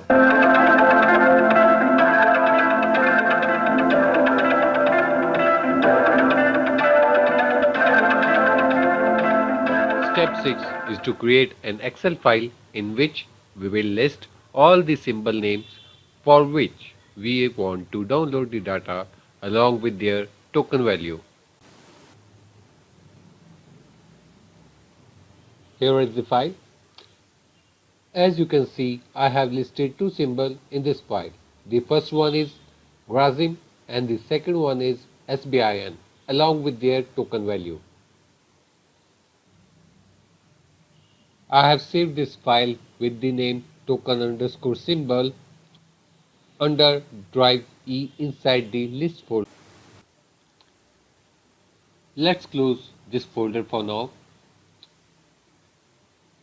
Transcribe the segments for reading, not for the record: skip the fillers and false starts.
Step 6 is to create an Excel file in which we will list all the symbol names for which we want to download the data along with their token value. Here is the file. As you can see, I have listed two symbols in this file. The first one is Grazim and the second one is SBIN along with their token value. I have saved this file with the name token underscore symbol under drive E inside the list folder. Let's close this folder for now.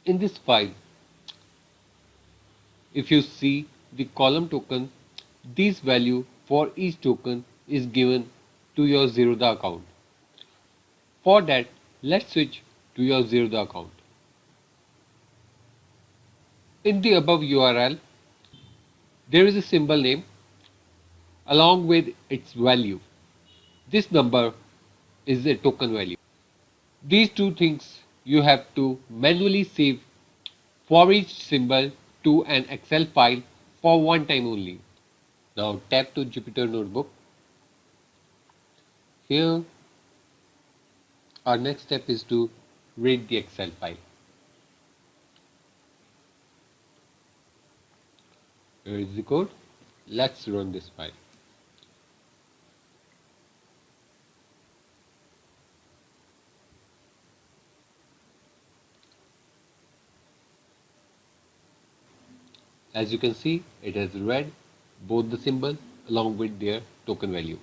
In this file, if you see the column token, this value for each token is given to your Zerodha account. For that, let's switch to your Zerodha account. In the above URL, there is a symbol name along with its value. This number is a token value. These two things you have to manually save for each symbol to an Excel file for one time only. Now tap to Jupyter Notebook. Here our next step is to read the Excel file. Here is the code. Let's run this file. As you can see, it has read both the symbol along with their token value.